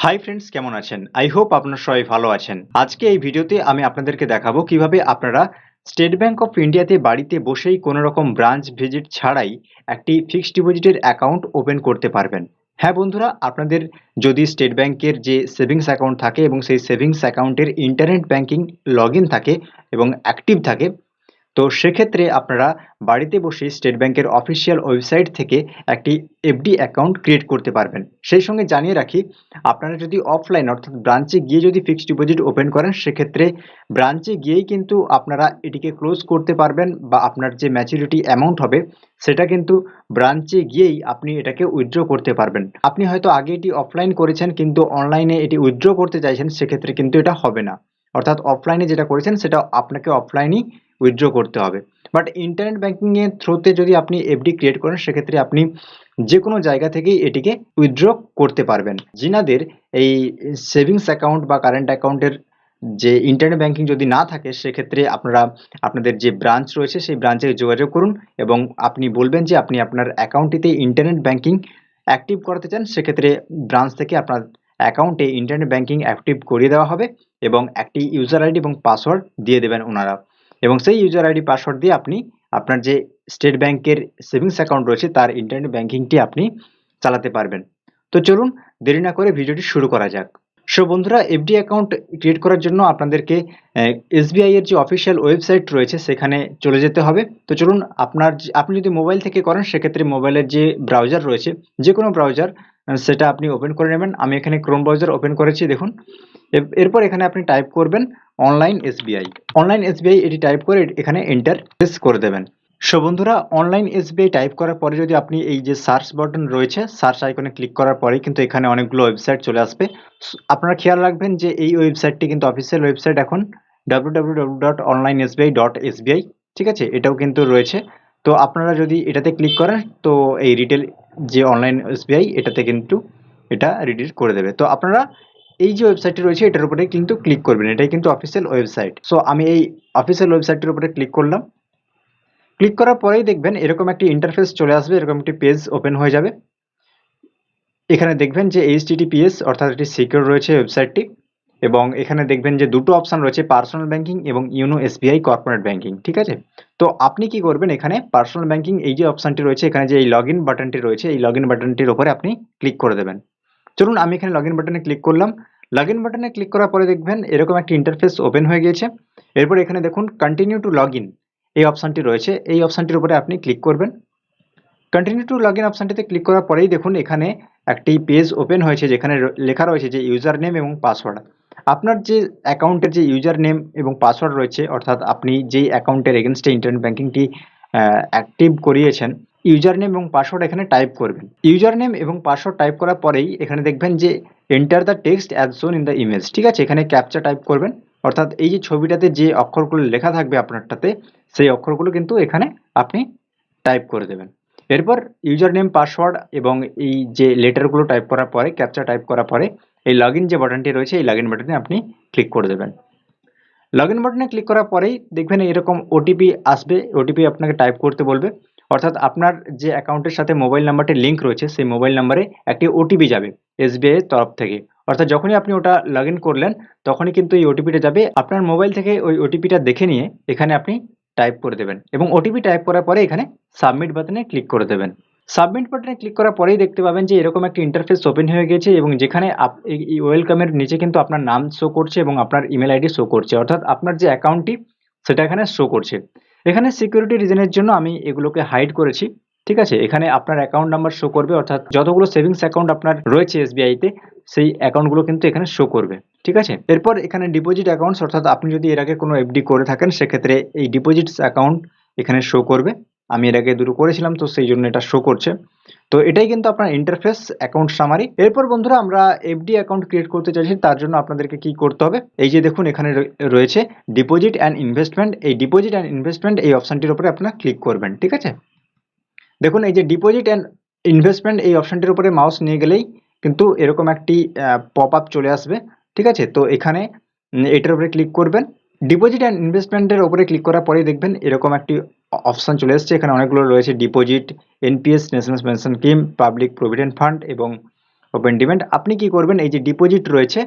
Hi friends, কেমন আছেন? I hope আপনারা সবাই ভালো আছেন। আজকে এই ভিডিওতে আমি আপনাদেরকে দেখাবো কিভাবে আপনারা স্টেট ব্যাংক অফ ইন্ডিয়াতে বাড়িতে বসেই কোনো রকম ব্রাঞ্চ ভিজিট ছাড়াই একটি ফিক্সড ডিপোজিটের অ্যাকাউন্ট ওপেন করতে পারবেন। হ্যাঁ বন্ধুরা, আপনাদের যদি স্টেট ব্যাংকের যে সেভিংস অ্যাকাউন্ট থাকে এবং সেই সেভিংস অ্যাকাউন্টের ইন্টারনেট ব্যাংকিং লগইন থাকে এবং অ্যাক্টিভ থাকে, তো সেক্ষেত্রে আপনারা বাড়িতে বসে স্টেট ব্যাংকের অফিসিয়াল ওয়েবসাইট থেকে একটি এফডি অ্যাকাউন্ট ক্রিয়েট করতে পারবেন। সেই সঙ্গে জানিয়ে রাখি, আপনারা যদি অফলাইন অর্থাৎ ব্রাঞ্চে গিয়ে যদি ফিক্সড ডিপোজিট ওপেন করেন, সেক্ষেত্রে ব্রাঞ্চে গিয়েই কিন্তু আপনারা এটিকে ক্লোজ করতে পারবেন বা আপনার যে ম্যাচুরিটি অ্যামাউন্ট হবে সেটা কিন্তু ব্রাঞ্চে গিয়েই আপনি এটাকে উইথড্র করতে পারবেন। আপনি হয়তো আগে এটি অফলাইন করেছেন কিন্তু অনলাইনে এটি উইথড্র করতে চাইছেন, সেক্ষেত্রে কিন্তু এটা হবে না। অর্থাৎ অফলাইনে যেটা করেছেন সেটা আপনাকে অফলাইনেই উইথড্র করতে হবে। বাট ইন্টারনেট ব্যাংকিং এর থ্রুতে যদি আপনি এফডি ক্রিয়েট করেন, সেক্ষেত্রে আপনি যে কোনো জায়গা থেকেই এটিকে উইথড্র করতে পারবেন। যিনাদের এই সেভিংস অ্যাকাউন্ট বা কারেন্ট অ্যাকাউন্টের যে ইন্টারনেট ব্যাংকিং যদি না থাকে, সেক্ষেত্রে আপনারা আপনাদের যে ব্রাঞ্চ রয়েছে সেই ব্রাঞ্চে যোগাযোগ করুন এবং আপনি বলবেন যে আপনি আপনার অ্যাকাউন্টটিতে ইন্টারনেট ব্যাংকিং অ্যাক্টিভ করাতে চান। সেক্ষেত্রে ব্রাঞ্চ থেকে আপনার অ্যাকাউন্টে ইন্টারনেট ব্যাংকিং অ্যাক্টিভ করিয়ে দেওয়া হবে এবং একটি ইউজার আইডি এবং পাসওয়ার্ড দিয়ে দেবেন ওনারা, এবং সেই ইউজার আইডি পাসওয়ার্ড দিয়ে আপনি আপনার যে স্টেট ব্যাংকের সেভিংস অ্যাকাউন্ট রয়েছে তার ইন্টারনেট ব্যাংকিংটি আপনি চালাতে পারবেন। তো চলুন দেরি না করে ভিডিওটি শুরু করা যাক। সো বন্ধুরা, এফডি অ্যাকাউন্ট ক্রিয়েট করার জন্য আপনাদেরকে এসবিআই এর যে অফিসিয়াল ওয়েবসাইট রয়েছে সেখানে চলে যেতে হবে। তো চলুন, আপনি যদি মোবাইল থেকে করেন, সেক্ষেত্রে মোবাইলের যে ব্রাউজার রয়েছে, যে কোনো ব্রাউজার সেটা আপনি ওপেন করে নেবেন। আমি এখানে ক্রোম ব্রাউজার ওপেন করেছি, দেখুন। এরপর এখানে আপনি টাইপ করবেন অনলাইন এসবিআই। অনলাইন এসবিআই এটি টাইপ করে এখানে এন্টার প্রেস করে দেবেন। সো বন্ধুরা, অনলাইন এসবিআই টাইপ করার পরে যদি আপনি এই যে সার্চ বাটন রয়েছে, সার্চ আইকনে ক্লিক করার পরেই কিন্তু এখানে অনেকগুলো ওয়েবসাইট চলে আসবে। আপনারা খেয়াল রাখবেন যে এই ওয়েবসাইটটি কিন্তু অফিসিয়াল ওয়েবসাইট এখন www.onlinesbi.sbi, ঠিক আছে, এটাও কিন্তু রয়েছে। তো আপনারা যদি এটাতে ক্লিক করেন, তো এই রিটেল যে অনলাইন এসবিআই এটাতে কিন্তু এটা রিডিল করে দেবে। তো আপনারা এই যে ওয়েবসাইটটি রয়েছে এটার উপরে কিন্তু ক্লিক করবেন, এটাই কিন্তু অফিসিয়াল ওয়েবসাইট। সো আমি এই অফিসিয়াল ওয়েবসাইটটির উপরে ক্লিক করলাম। ক্লিক করার পরেই দেখবেন এরকম একটি ইন্টারফেস চলে আসবে, এরকম একটি পেজ ওপেন হয়ে যাবে। এখানে দেখবেন যে এইচটিটিপিএস অর্থাৎ এটি সিকিউর রয়েছে ওয়েবসাইটটি, এবং এখানে দেখবেন যে দুটো অপশন রয়েছে, পার্সোনাল ব্যাংকিং এবং ইউনো এসবিআই কর্পোরেট ব্যাংকিং, ঠিক আছে। তো আপনি কি করবেন, এখানে পার্সোনাল ব্যাংকিং এই যে অপশনটি রয়েছে, এখানে যে এই লগ ইন বাটনটি রয়েছে, এই লগ ইন বাটনটির উপরে আপনি ক্লিক করে দেবেন। চলুন আমি এখানে লগ ইন বাটনে ক্লিক করলাম। লগ ইন বাটনে ক্লিক করার পরে দেখবেন এরকম একটি ইন্টারফেস ওপেন হয়ে গিয়েছে। এরপর এখানে দেখুন কন্টিনিউ টু লগ ইন এই অপশনটি রয়েছে, এই অপশনটির উপরে আপনি ক্লিক করবেন। কন্টিনিউ টু লগ ইন অপশনটিতে ক্লিক করার পরেই দেখুন এখানে একটি পেজ ওপেন হয়েছে, যেখানে লেখা রয়েছে যে ইউজার নেম এবং পাসওয়ার্ড। আপনার যে অ্যাকাউন্টের যে ইউজার নেম এবং পাসওয়ার্ড রয়েছে, অর্থাৎ আপনি যেই অ্যাকাউন্টের এগেনস্টে ইন্টারনেট ব্যাংকিংটি অ্যাক্টিভ করিয়েছেন, ইউজার নেম এবং পাসওয়ার্ড এখানে টাইপ করবেন। ইউজার নেম এবং পাসওয়ার্ড টাইপ করার পরেই এখানে দেখবেন যে এন্টার দ্য টেক্সট অ্যাজ শোন ইন দ্য ইমেজ, ঠিক আছে, এখানে ক্যাপচা টাইপ করবেন। অর্থাৎ এই যে ছবিটাতে যে অক্ষরগুলো লেখা থাকবে আপনারটাতে, সেই অক্ষরগুলো কিন্তু এখানে আপনি টাইপ করে দেবেন। এরপর ইউজার নেম, পাসওয়ার্ড এবং এই যে লেটারগুলো টাইপ করার পরে, ক্যাপচা টাইপ করার পরে এই লগ ইন যে বাটনটি রয়েছে, এই লগ ইন বাটনে আপনি ক্লিক করে দেবেন। লগ ইন বাটনে ক্লিক করার পরেই দেখবেন এরকম ওটিপি আসবে, ওটিপি আপনাকে টাইপ করতে বলবে। অর্থাৎ আপনার যে অ্যাকাউন্টের সাথে মোবাইল নাম্বারটি লিঙ্ক রয়েছে, সেই মোবাইল নাম্বারে একটি ওটিপি যাবে এসবিআই এর তরফ থেকে। অর্থাৎ যখনই আপনি ওটা লগ ইন করলেন, তখনই কিন্তু এই ওটিপিটা যাবে আপনার মোবাইল থেকে। ওই ওটিপিটা দেখে নিয়ে এখানে আপনি টাইপ করে দেবেন এবং ওটিপি টাইপ করার পরে এখানে সাবমিট বাটনে ক্লিক করে দেবেন। সাবমিট বাটনে ক্লিক করার পরেই দেখতে পাবেন যে এরকম একটা ইন্টারফেস ওপেন হয়ে গেছে, এবং যেখানে এই ওয়েলকামের নিচে কিন্তু আপনার নাম শো করছে এবং আপনার ইমেল আইডি শো করছে, অর্থাৎ আপনার যে অ্যাকাউন্টটি সেটা এখানে শো করছে। এখানে সিকিউরিটি রিজনের জন্য আমি এগুলোকে হাইড করেছি, ঠিক আছে। এখানে আপনার অ্যাকাউন্ট নাম্বার শো করবে, অর্থাৎ যতগুলো সেভিংস অ্যাকাউন্ট আপনার রয়েছে এসবিআইতে, সেই অ্যাকাউন্টগুলো কিন্তু এখানে শো করবে, ঠিক আছে। এরপর এখানে ডিপোজিট অ্যাকাউন্টস, অর্থাৎ আপনি যদি এর আগে কোনো এফডি করে থাকেন, সেক্ষেত্রে এই ডিপোজিটস অ্যাকাউন্ট এখানে শো করবে। আমি এর আগে দুটো করেছিলাম, তো সেই জন্য এটা শো করছে। তো এটাই কিন্তু আপনার ইন্টারফেস অ্যাকাউন্ট সামারি। এরপর বন্ধুরা, আমরা এফডি অ্যাকাউন্ট ক্রিয়েট করতে চাইছি, তার জন্য আপনাদেরকে কি করতে হবে, এই যে দেখুন এখানে রয়েছে ডিপোজিট অ্যান্ড ইনভেস্টমেন্ট, এই ডিপোজিট অ্যান্ড ইনভেস্টমেন্ট এই অপশনটির উপরে আপনারা ক্লিক করবেন, ঠিক আছে। দেখুন এই যে ডিপোজিট অ্যান্ড ইনভেস্টমেন্ট এই অপশনটির উপরে মাউস নিয়ে গেলেই কিন্তু এরকম একটি পপ আপ চলে আসবে, ঠিক আছে। তো এখানে এটার উপরে ক্লিক করবেন। ডিপোজিট অ্যান্ড ইনভেস্টমেন্টের উপরে ক্লিক করার পরেই দেখবেন এরকম একটি অপশন চলে এসছে। এখানে অনেকগুলো রয়েছে, deposit, NPS, national pension scheme, public provident fund এবং ওপেন ডিম্যান্ড আপনি কি করবেন, এই যে ডিপোজিট রয়েছে,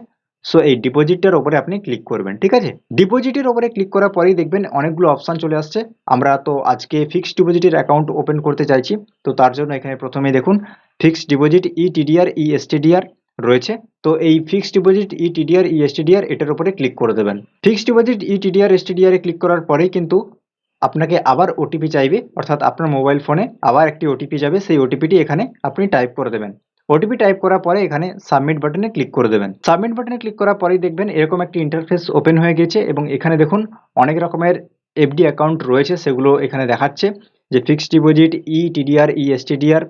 সো এই ডিপোজিটটার উপরে আপনি ক্লিক করবেন। ঠিক আছে, ডিপোজিটের উপরে ক্লিক করার পরেই দেখবেন অনেকগুলো অপশন চলে আসছে। আমরা তো আজকে ফিক্সড ডিপোজিটের অ্যাকাউন্ট ওপেন করতে চাইছি, তো তার জন্য এখানে প্রথমে দেখুন ফিক্সড ডিপোজিট ইটিডিআর ইএসটিডিআর রয়েছে। তো এই ফিক্সড ডিপোজিট ইটিডিআর ইএসটিডিআর এটার উপরে ক্লিক করে দেবেন। ফিক্সড ডিপোজিট ইটিডিআর এসটিডিআর এ ক্লিক করার পরেই কিন্তু আপনাকে আবার ওটিপি চাইবে, অর্থাৎ আপনার মোবাইল ফোনে আবার একটি ওটিপি যাবে, সেই ওটিপিটি এখানে আপনি টাইপ করে দেবেন। ওটিপি টাইপ করার পরে এখানে সাবমিট বাটনে ক্লিক করে দেবেন। সাবমিট বাটনে ক্লিক করার পরেই দেখবেন এরকম একটি ইন্টারফেস ওপেন হয়ে গেছে এবং এখানে দেখুন অনেক রকমের এফডি অ্যাকাউন্ট রয়েছে, সেগুলো এখানে দেখাচ্ছে যে fixed deposit eTDR eSTDR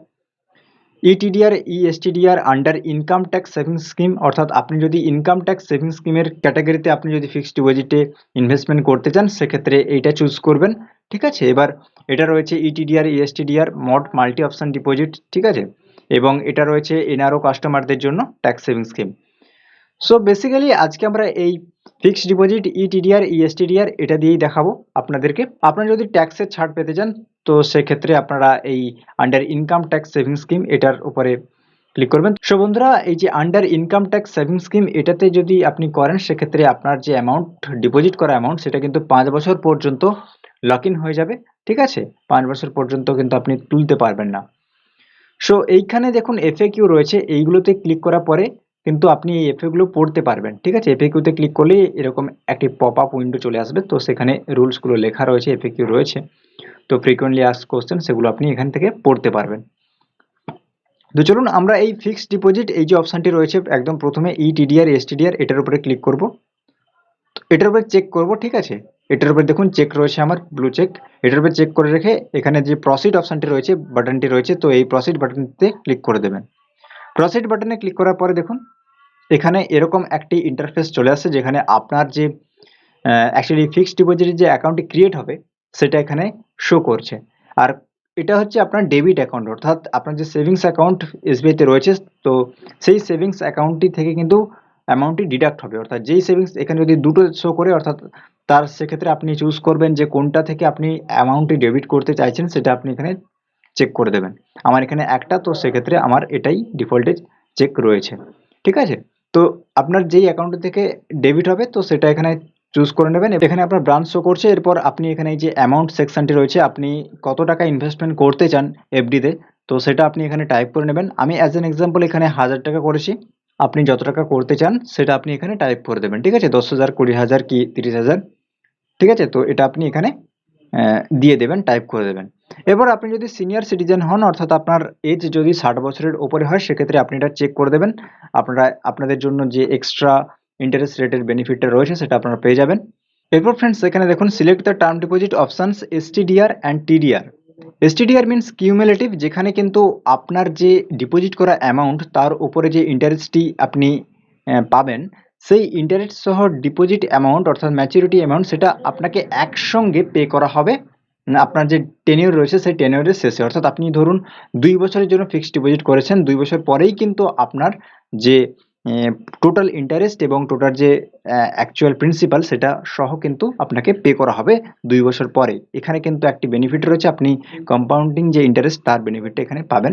eTDR eSTDR under income tax savings scheme, অর্থাৎ আপনি যদি ইনকাম ট্যাক্স সেভিংস স্কিমের ক্যাটাগরিতে আপনি যদি ফিক্সড ডিপোজিটে ইনভেস্টমেন্ট করতে চান সেক্ষেত্রে এইটা চুজ করবেন। ঠিক আছে, এবার এটা রয়েছে ইটিডিআর ইএসটিডিআর মড মাল্টি অপশন ডিপোজিট। ঠিক আছে, এবং এটা রয়েছে এনআরও কাস্টমারদের জন্য tax saving scheme. So basically আজকে আমরা এই ফিক্সড ডিপোজিট ইটিডিআর ইএসটিডিআর এটা দিয়েই দেখাবো আপনাদেরকে। আপনারা যদি ট্যাক্সের ছাড় পেতে চান তো সেক্ষেত্রে আপনারা এই under income tax saving scheme এটার উপরে ক্লিক করবেন। সো বন্ধুরা, এই যে under income tax saving scheme এটাতে যদি আপনি করেন সেক্ষেত্রে আপনার যে অ্যামাউন্ট ডিপোজিট করা অ্যামাউন্ট সেটা কিন্তু 5 বছর পর্যন্ত লক ইন হয়ে যাবে। ঠিক আছে, 5 বছর পর্যন্ত কিন্তু আপনি তুলতে পারবেন না। সো এইখানে দেখুন এফএকিউ রয়েছে, এইগুলোতে ক্লিক করার পরে কিন্তু আপনি এই এফএগুলো পড়তে পারবেন। ঠিক আছে, এফএকিউতে ক্লিক করলে এরকম একটি পপ আপ উইন্ডো চলে আসবে, তো সেখানে রুলসগুলো লেখা রয়েছে, এফএকিউ রয়েছে, তো ফ্রিকোয়েন্টলি আস্কড কোশ্চেন সেগুলো আপনি এখান থেকে পড়তে পারবেন। তো চলুন আমরা এই ফিক্সড ডিপোজিট এই যে অপশনটি রয়েছে একদম প্রথমে ইটিডিআর এসটিডিআর এটার উপরে ক্লিক করব, এটার উপরে চেক করব। ঠিক আছে, এটার উপরে দেখুন চেক রয়েছে আমার ব্লু চেক, এটার উপরে চেক করে রেখে এখানে যে প্রসিড অপশনটি রয়েছে বাটনটি রয়েছে, তো এই প্রসিড বাটনটিতে ক্লিক করে দেবেন। প্রসিড বাটনে ক্লিক করার পরে দেখুন এখানে এরকম একটি ইন্টারফেস চলে আসছে যেখানে আপনার যে অ্যাকচুয়ালি ফিক্সড ডিপোজিটের যে অ্যাকাউন্টটি ক্রিয়েট হবে সেটা এখানে শো করছে। আর এটা হচ্ছে আপনার ডেবিট অ্যাকাউন্ট, অর্থাৎ আপনার যে সেভিংস অ্যাকাউন্ট এসবিআইতে রয়েছে, তো সেই সেভিংস অ্যাকাউন্টটি থেকে কিন্তু অ্যামাউন্টটি ডিডাক্ট হবে। অর্থাৎ যেই সেভিংস এখানে যদি দুটো শো করে, অর্থাৎ তার সেক্ষেত্রে আপনি চুজ করবেন যে কোনটা থেকে আপনি অ্যামাউন্টটি ডেবিট করতে চাইছেন, সেটা আপনি এখানে চেক করে দেবেন। আমার এখানে একটা, তো সেক্ষেত্রে আমার এটাই ডিফল্টে চেক রয়েছে। ঠিক আছে, তো আপনার যেই অ্যাকাউন্ট থেকে ডেবিট হবে তো সেটা এখানে চুজ করে নেবেন। এখানে আপনার ব্রাঞ্চ শো করছে, এরপর আপনি এখানে এই যে অ্যামাউন্ট সেকশনটি রয়েছে, আপনি কত টাকা ইনভেস্টমেন্ট করতে চান এফডিতে, তো সেটা আপনি এখানে টাইপ করে নেবেন। আমি অ্যাজ এন এক্সাম্পল এখানে 1000 টাকা করেছি, আপনি যত টাকা করতে চান সেটা আপনি এখানে টাইপ করে দেবেন। ঠিক আছে, 10,000, 20,000 কি 30,000। ঠিক আছে, তো এটা আপনি এখানে দিয়ে দেবেন, টাইপ করে দেবেন। এবার আপনি যদি সিনিয়র সিটিজেন হন, অর্থাৎ আপনার এজ যদি 60 বছরের ওপরে হয় সেক্ষেত্রে আপনি এটা চেক করে দেবেন। আপনাদের জন্য যে এক্সট্রা ইন্টারেস্ট রেটের বেনিফিটটা রয়েছে সেটা আপনারা পেয়ে যাবেন। এরপর ফ্রেন্ডস এখানে দেখুন select the term deposit options STDR and TDR. STDR means cumulative, যেখানে কিন্তু আপনার যে ডিপোজিট করা অ্যামাউন্ট তার উপরে যে ইন্টারেস্টটি আপনি পাবেন, সেই ইন্টারেস্ট সহ ডিপোজিট অ্যামাউন্ট অর্থাৎ ম্যাচুরিটি অ্যামাউন্ট সেটা আপনাকে একসঙ্গে পে করা হবে আপনার যে টেনিউর রয়েছে সেই টেনিউরের শেষে। অর্থাৎ আপনি ধরুন 2 বছরের জন্য ফিক্সড ডিপোজিট করেছেন, 2 বছর পরেই কিন্তু আপনার যে টোটাল ইন্টারেস্ট এবং টোটাল যে অ্যাকচুয়াল প্রিন্সিপাল সেটা সহ কিন্তু আপনাকে পে করা হবে 2 বছর পরে। এখানে কিন্তু একটি বেনিফিট রয়েছে, আপনি কম্পাউন্ডিং যে ইন্টারেস্ট তার বেনিফিটটা এখানে পাবেন।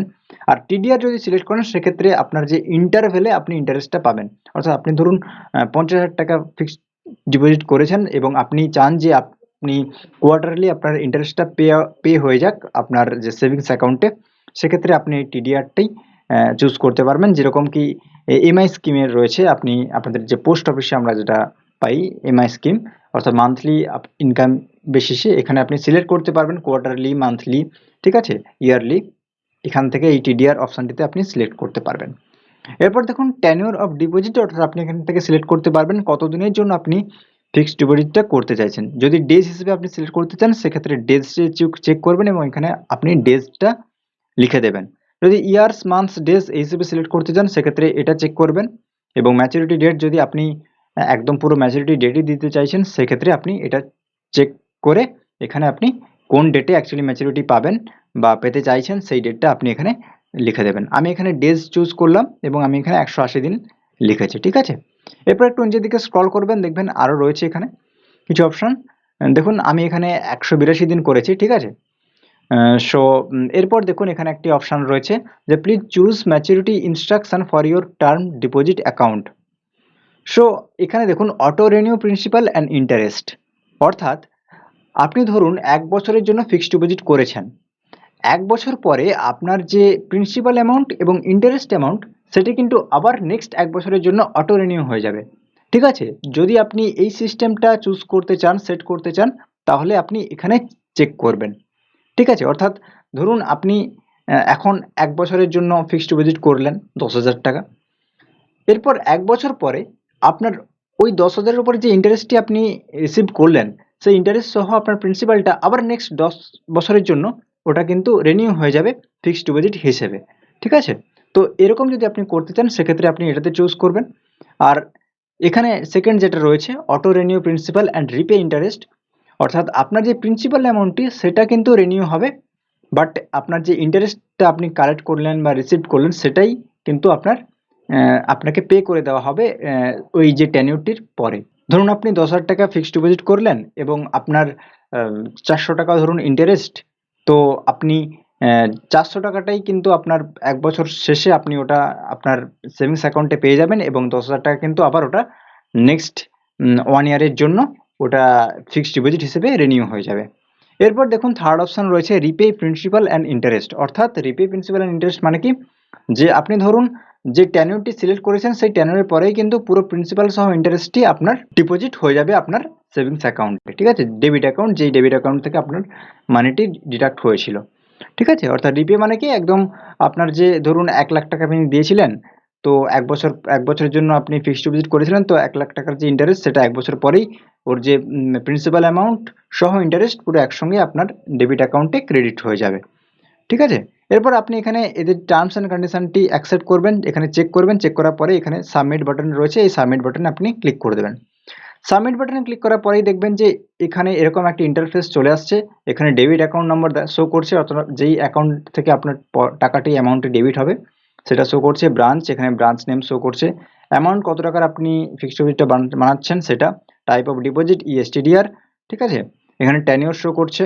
আর টিডিআর যদি সিলেক্ট করেন সেক্ষেত্রে আপনার যে ইন্টারভ্যালে আপনি ইন্টারেস্টটা পাবেন। অর্থাৎ আপনি ধরুন 50,000 টাকা ফিক্সড ডিপোজিট করেছেন এবং আপনি চান যে আপনি কোয়ার্টারলি আপনার ইন্টারেস্টটা পে হয়ে যাক আপনার যে সেভিংস অ্যাকাউন্টে, সেক্ষেত্রে আপনি টিডিআরটাই চুজ করতে পারবেন। যেরকম কি এমআই স্কিমের রয়েছে, আপনি আপনাদের যে পোস্ট অফিসে আমরা যেটা পাই এমআই স্কিম, অর্থাৎ মান্থলি ইনকাম বেসিসে এখানে আপনি সিলেক্ট করতে পারবেন কোয়ার্টারলি, মান্থলি, ঠিক আছে, ইয়ারলি। এখান থেকে এই টিডিআর অপশনটিতে আপনি সিলেক্ট করতে পারবেন। এরপর দেখুন টেনিউর অফ ডিপোজিট, অর্থাৎ আপনি এখান থেকে সিলেক্ট করতে পারবেন কতদিনের জন্য আপনি ফিক্সড ডিপোজিটটা করতে চাইছেন। যদি ডেজ হিসেবে আপনি সিলেক্ট করতে চান সেক্ষেত্রে ডেজ চেক করবেন এবং এখানে আপনি ডেজটা লিখে দেবেন। যদি ইয়ার্স, মান্থস, ডেজ এই হিসেবে সিলেক্ট করতে চান সেক্ষেত্রে এটা চেক করবেন এবং ম্যাচুরিটি ডেট যদি আপনি একদম পুরো ম্যাচুরিটি ডেটই দিতে চাইছেন সেক্ষেত্রে আপনি এটা চেক করে এখানে আপনি কোন ডেটে অ্যাকচুয়ালি ম্যাচুরিটি পাবেন বা পেতে চাইছেন সেই ডেটটা আপনি এখানে লিখে দেবেন। আমি এখানে ডেজ চুজ করলাম এবং আমি এখানে 180 দিন লিখেছি। ঠিক আছে, এরপর একটু নিচের দিকে স্ক্রল করবেন, দেখবেন আরও রয়েছে এখানে কিছু অপশন। দেখুন আমি এখানে 182 দিন করেছি। ঠিক আছে, সো এরপর দেখুন এখানে একটি অপশান রয়েছে যে please choose maturity instruction for your term deposit account. So এখানে দেখুন auto renew principal and interest, অর্থাৎ আপনি ধরুন 1 বছরের জন্য ফিক্সড ডিপোজিট করেছেন। 1 বছর পরে আপনার যে প্রিন্সিপাল অ্যামাউন্ট এবং ইন্টারেস্ট অ্যামাউন্ট সেটি কিন্তু আবার নেক্সট 1 বছরের জন্য অটো রিনিউ হয়ে যাবে। ঠিক আছে? যদি আপনি এই সিস্টেমটা চুজ করতে চান, সেট করতে চান, তাহলে আপনি এখানে চেক করবেন। ঠিক আছে? অর্থাৎ ধরুন আপনি এখন 1 বছরের জন্য ফিক্সড ডিপোজিট করলেন 10,000 টাকা। এরপর 1 বছর পরে আপনার ওই 10,000 এর উপরে যে ইন্টারেস্টটি আপনি রিসিভ করলেন, সেই ইন্টারেস্ট সহ আপনার প্রিন্সিপালটা আবার নেক্সট 10 বছরের জন্য ওটা কিন্তু রিনিউ হয়ে যাবে ফিক্সড ডিপোজিট হিসেবে। ঠিক আছে? তো এরকম যদি আপনি করতে চান সেক্ষেত্রে আপনি এটাতে চুজ করবেন। আর এখানে সেকেন্ড যেটা রয়েছে auto renew principal and repay interest, অর্থাৎ আপনার যে প্রিন্সিপাল অ্যামাউন্টটি সেটা কিন্তু রিনিউ হবে, বাট আপনার যে ইন্টারেস্টটা আপনি কালেক্ট করলেন বা রিসিভ করলেন সেটাই কিন্তু আপনাকে পে করে দেওয়া হবে ওই যে টেনিউরটির পরে। ধরুন আপনি 10,000 টাকা ফিক্সড ডিপোজিট করলেন এবং আপনার 400 টাকা ধরুন ইন্টারেস্ট, তো আপনি 400 টাকাটাই কিন্তু আপনার 1 বছর শেষে আপনি ওটা আপনার সেভিংস অ্যাকাউন্টে পেয়ে যাবেন এবং 10,000 টাকা কিন্তু আবার ওটা নেক্সট 1 ইয়ারের জন্য ওটা ফিক্সড ডিপোজিট হিসেবে রিনিউ হয়ে যাবে। এরপর দেখুন থার্ড অপশন রয়েছে রিপে প্রিন্সিপাল অ্যান্ড ইন্টারেস্ট, অর্থাৎ রিপে প্রিন্সিপাল অ্যান্ড ইন্টারেস্ট মানে কি, যে আপনি ধরুন যে টেনিউরটি সিলেক্ট করেছেন সেই টেনিউরের পরেই কিন্তু পুরো প্রিন্সিপাল সহ ইন্টারেস্টটি আপনার ডিপোজিট হয়ে যাবে আপনার সেভিংস অ্যাকাউন্টে। ঠিক আছে? ডেবিট অ্যাকাউন্ট, যেই ডেবিট অ্যাকাউন্ট থেকে আপনার মানিটি ডিডাক্ট হয়েছিল। ঠিক আছে? অর্থাৎ রিপে মানে কি একদম আপনার যে ধরুন 1,00,000 টাকা আপনি দিয়েছিলেন, তো 1 বছরের জন্য আপনি ফিক্সড ডিপোজিট করেছিলেন, তো 1,00,000 টাকার যে ইন্টারেস্ট সেটা 1 বছর পরেই ওর যে প্রিন্সিপাল অ্যামাউন্ট সহ ইন্টারেস্ট পুরো একসঙ্গে আপনার ডেবিট অ্যাকাউন্টে ক্রেডিট হয়ে যাবে। ঠিক আছে? এরপর আপনি এখানে এদের টার্মস অ্যান্ড কন্ডিশনটি অ্যাকসেপ্ট করবেন, এখানে চেক করবেন, চেক করার পরে এখানে সাবমিট বাটন রয়েছে, এই সাবমিট বাটনে আপনি ক্লিক করে দেবেন। সাবমিট বাটনে ক্লিক করার পরেই দেখবেন যে এখানে এরকম একটা ইন্টারফেস চলে আসছে। এখানে ডেবিট অ্যাকাউন্ট নম্বর শো করছে, অথবা যেই অ্যাকাউন্ট থেকে আপনার টাকাটি অ্যামাউন্টটি ডেবিট হবে সেটা শো করছে। ব্রাঞ্চ, এখানে ব্রাঞ্চ নেম শো করছে। অ্যামাউন্ট কত টাকার আপনি ফিক্সড ডিপোজিটটা বানাচ্ছেন সেটা, টাইপ অফ ডিপোজিট ইএসটিডিআর। ঠিক আছে? এখানে টেনিউর শো করছে।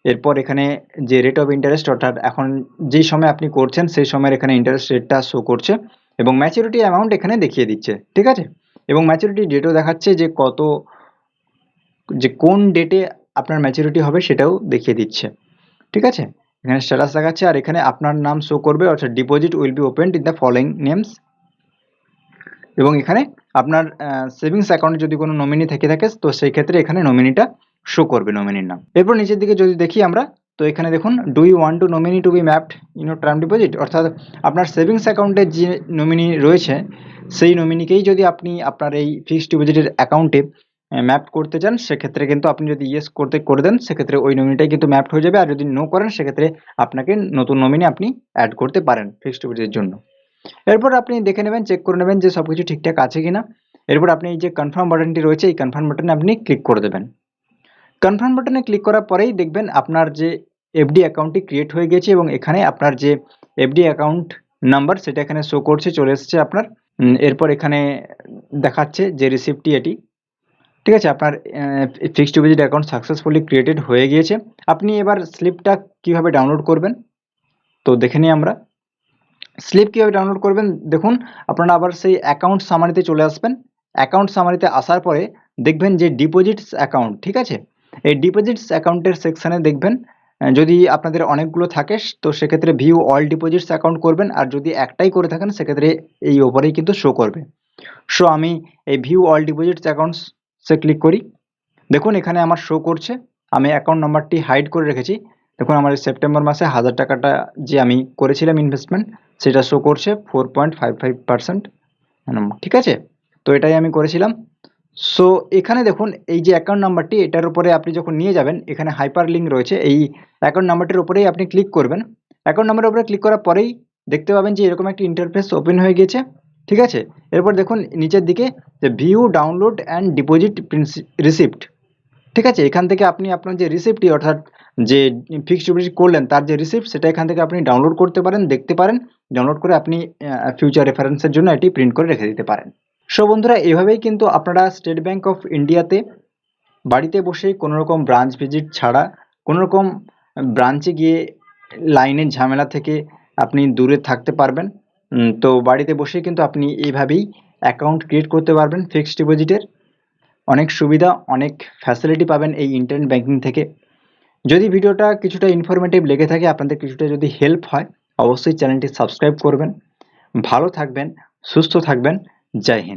এরপর এখানে যে রেট অফ ইন্টারেস্ট, অর্থাৎ এখন যেই সময় আপনি করছেন সেই সময়ের এখানে ইন্টারেস্ট রেটটা শো করছে এবং ম্যাচুরিটি অ্যামাউন্ট এখানে দেখিয়ে দিচ্ছে। ঠিক আছে? এবং ম্যাচুরিটি ডেটও দেখাচ্ছে যে কোন ডেটে আপনার ম্যাচুরিটি হবে সেটাও দেখিয়ে দিচ্ছে। ঠিক আছে? এখানে স্ট্যাটাস দেখাচ্ছে আর এখানে আপনার নাম শো করবে, অর্থাৎ deposit will be opened in the following names. এবং এখানে আপনার সেভিংস অ্যাকাউন্টে যদি কোনো নমিনি থেকে থাকে তো সেই ক্ষেত্রে এখানে নমিনিটা শো করবে, নমিনির নাম। এরপর নিচের দিকে যদি দেখি আমরা, তো এখানে দেখুন do you want to nominee to be mapped in your term deposit, অর্থাৎ আপনার সেভিংস অ্যাকাউন্টে যে নমিনি রয়েছে সেই নমিনিকেই যদি আপনি আপনার এই ফিক্সড ডিপোজিটের অ্যাকাউন্টে ম্যাপ করতে চান সেক্ষেত্রে কিন্তু আপনি যদি ইয়েস করে দেন সেক্ষেত্রে ওই নমিনিটাই কিন্তু ম্যাপড হয়ে যাবে, আর যদি নো করেন সেক্ষেত্রে আপনাকে নতুন নমিনি আপনি অ্যাড করতে পারেন ফিক্সড ডিপোজিটের জন্য। এরপর আপনি দেখে নেবেন, চেক করে নেবেন যে সবকিছু ঠিকঠাক আছে কিনা। এরপর আপনি এই যে কনফার্ম বাটনটি রয়েছে এই কনফার্ম বাটনে আপনি ক্লিক করে দেবেন। কনফার্ম বাটনে ক্লিক করার পরেই দেখবেন আপনার যে এফডি অ্যাকাউন্টটি ক্রিয়েট হয়ে গেছে এবং এখানে আপনার যে এফডি অ্যাকাউন্ট নাম্বার সেটা এখানে শো করছে, চলে এসেছে আপনার। এরপর এখানে দেখাচ্ছে যে রিসিপ্টটি এটি। ঠিক আছে? আপনার fixed deposit account successfully created হয়ে গিয়েছে। আপনি এবার স্লিপটা কিভাবে ডাউনলোড করবেন তো দেখে নিই আমরা। স্লিপ কীভাবে ডাউনলোড করবেন দেখুন, আপনারা আবার সেই অ্যাকাউন্ট সামারিতে চলে আসবেন। অ্যাকাউন্ট সামারিতে আসার পরে দেখবেন যে ডিপোজিটস অ্যাকাউন্ট, ঠিক আছে? এই ডিপোজিটস অ্যাকাউন্টের সেকশানে দেখবেন যদি আপনাদের অনেকগুলো থাকে তো সেক্ষেত্রে ভিউ অল ডিপোজিটস অ্যাকাউন্ট করবেন, আর যদি একটাই করে থাকেন সেক্ষেত্রে এই ওপরেই কিন্তু শো করবে। সো আমি এই ভিউ অল ডিপোজিটস অ্যাকাউন্টসে ক্লিক করি। দেখুন এখানে আমার শো করছে, আমি অ্যাকাউন্ট নাম্বারটি হাইড করে রেখেছি। দেখুন আমার সেপ্টেম্বর মাসে 1,000 টাকাটা যে আমি করেছিলাম ইনভেস্টমেন্ট সেটা শো করছে 4.55%। ঠিক আছে? তো এটাই আমি করেছিলাম। সো এখানে দেখুন এই যে অ্যাকাউন্ট নাম্বারটি, এটার উপরে আপনি যখন নিয়ে যাবেন এখানে হাইপার লিঙ্ক রয়েছে, এই অ্যাকাউন্ট নাম্বারটির উপরেই আপনি ক্লিক করবেন। অ্যাকাউন্ট নাম্বারের উপরে ক্লিক করার পরেই দেখতে পাবেন যে এরকম একটি ইন্টারফেস ওপেন হয়ে গেছে। ঠিক আছে? এরপর দেখুন নিচের দিকে যে view download and deposit receipt. ঠিক আছে? এখান থেকে আপনি আপনার যে রিসিপ্টটি, অর্থাৎ যে ফিক্সড ডিপোজিট করলেন তার যে রিসিপ্ট সেটা এখান থেকে আপনি ডাউনলোড করতে পারেন, দেখতে পারেন। ডাউনলোড করে আপনি ফিউচার রেফারেন্সের জন্য এটি প্রিন্ট করে রেখে দিতে পারেন। সো বন্ধুরা এভাবেই কিন্তু আপনারা স্টেট ব্যাংক অফ ইন্ডিয়াতে বাড়িতে বসেই কোনো রকম ব্রাঞ্চ ভিজিট ছাড়া, কোনো রকম ব্রাঞ্চে গিয়ে লাইনের ঝামেলা থেকে আপনি দূরে থাকতে পারবেন। তো বাড়িতে বসে কিন্তু আপনি এইভাবেই অ্যাকাউন্ট ক্রিয়েট করতে পারবেন ফিক্সড ডিপোজিটের। অনেক সুবিধা, অনেক ফ্যাসিলিটি পাবেন এই ইন্টারনেট ব্যাংকিং থেকে। যদি ভিডিওটা কিছুটা ইনফরমেটিভ লেগে থাকে, আপনাদের কিছুটা যদি হেল্প হয়, অবশ্যই চ্যানেলটি সাবস্ক্রাইব করবেন। ভালো থাকবেন, সুস্থ থাকবেন। জয় হিন্দ।